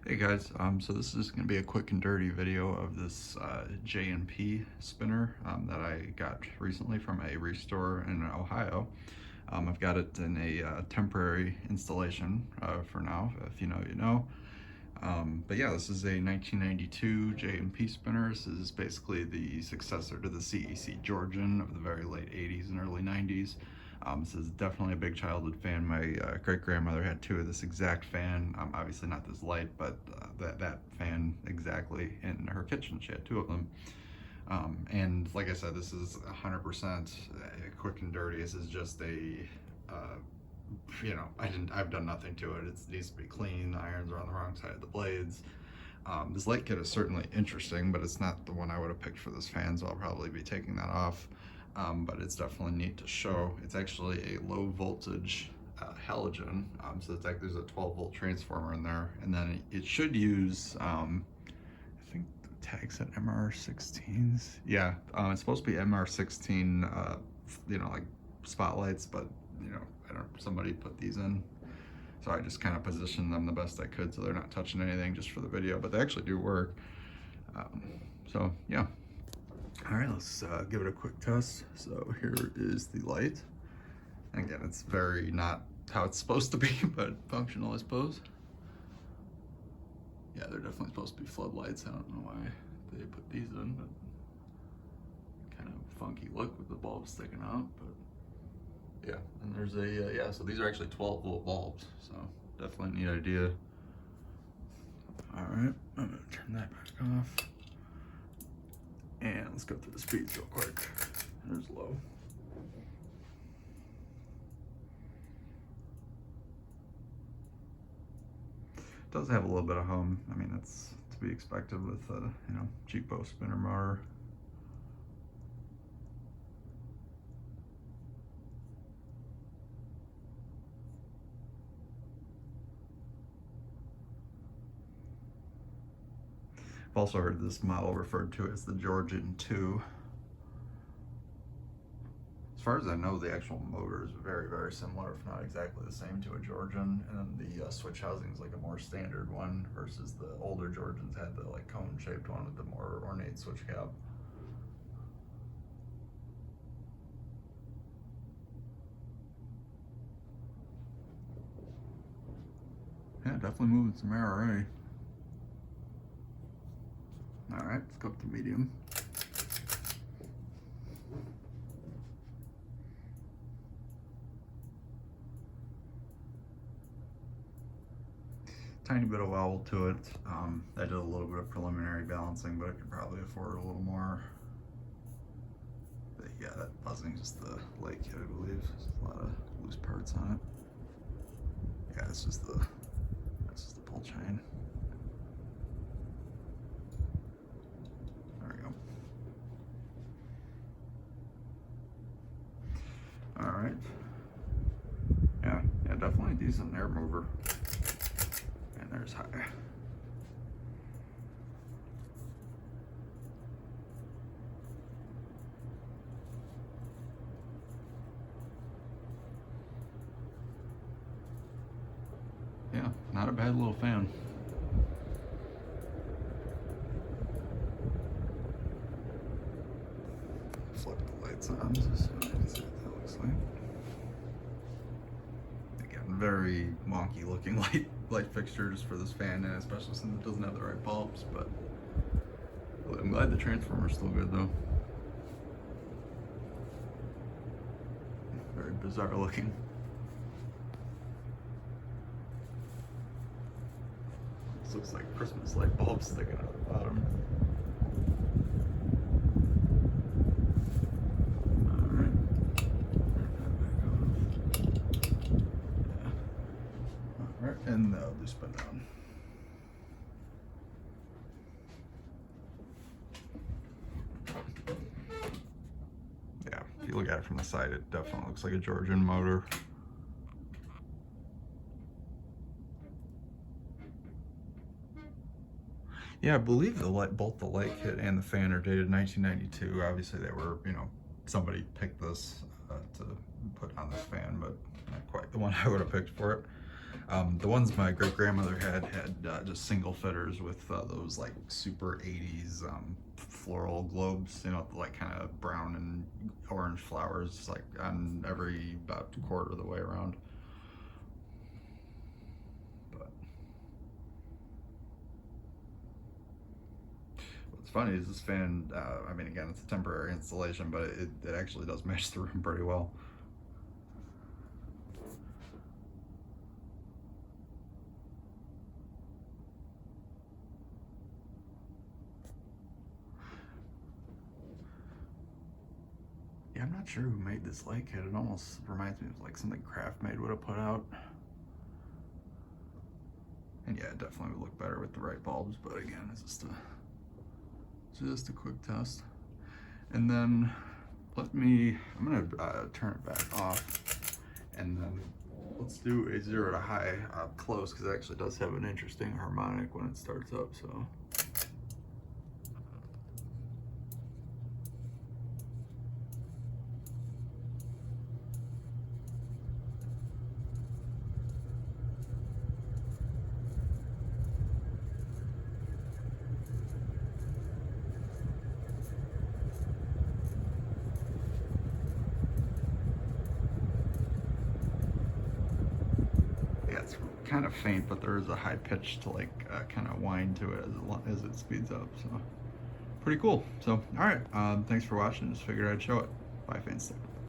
Hey guys, so this is going to be a quick and dirty video of this J&P spinner that I got recently from a restore in Ohio. I've got it in a temporary installation for now. If you know, you know. But yeah, this is a 1992 J&P spinner. This is basically the successor to the CEC Georgian of the very late 80s and early 90s. This is definitely a big childhood fan. My great-grandmother had two of this exact fan. Obviously not this light, but that fan exactly in her kitchen. She had two of them. And like I said, this is 100% quick and dirty. This is just a, I've done nothing to it. It needs to be clean. The irons are on the wrong side of the blades. This light kit is certainly interesting, but it's not the one I would have picked for this fan, so I'll probably be taking that off. But it's definitely neat to show. It's actually a low voltage halogen, so it's like there's a 12-volt transformer in there, and then it should use, I think the tag said MR16s. Yeah, it's supposed to be MR16, like spotlights, but somebody put these in. So I just kind of positioned them the best I could so they're not touching anything just for the video, but they actually do work. So yeah. All right, let's give it a quick test. So here is the light. And again, it's very not how it's supposed to be, but functional, I suppose. Yeah, they're definitely supposed to be floodlights. I don't know why they put these in, but kind of funky look with the bulbs sticking out, but yeah. And there's a, so these are actually 12-volt bulbs, so definitely a neat idea. All right, I'm gonna turn that back off. And let's go through the speeds real quick. There's low. It does have a little bit of hum. I mean, that's to be expected with a cheapo spinner motor. I've also heard this model referred to as the Georgian 2. As far as I know, the actual motor is very, very similar, if not exactly the same, to a Georgian, and the switch housing is like a more standard one versus the older Georgians had the like cone-shaped one with the more ornate switch cap. Yeah, definitely moving some air already. All right, let's go up to medium. Tiny bit of wobble to it. I did a little bit of preliminary balancing, but I could probably afford a little more. But yeah, that buzzing is just the light kit, I believe. There's a lot of loose parts on it. Yeah, it's just the pull chain. There we go. All right. Yeah, definitely a decent air mover. And there's high. Yeah, not a bad little fan. Flip the lights on just so you can see what that looks like. Again, very wonky looking light fixture just for this fan, and especially since it doesn't have the right bulbs, but I'm glad the transformer's still good though. Very bizarre looking. This looks like Christmas light bulbs sticking out the bottom. Alright. Yeah. Alright, and that'll do spin down. Yeah, if you look at it from the side, it definitely looks like a Georgian motor. Yeah, I believe both the light kit and the fan are dated 1992. Obviously, they were, somebody picked this to put on this fan, but not quite the one I would have picked for it. The ones my great grandmother had just single fitters with those like super 80s floral globes, you know, like kind of brown and orange flowers, like on every about quarter of the way around. But what's funny is this fan, I mean, again, it's a temporary installation, but it actually does match the room pretty well. Yeah, I'm not sure who made this light kit. It almost reminds me of like something Craftmade would have put out. And yeah, it definitely would look better with the right bulbs, but again, it's just a quick test. And then I'm gonna turn it back off, and then let's do a 0 to high up close, because it actually does have an interesting harmonic when it starts up, so. It's kind of faint, but there is a high pitch to like kind of whine to it as it speeds up, so pretty cool. So all right, thanks for watching. Just figured I'd show it. Bye, Fanstick.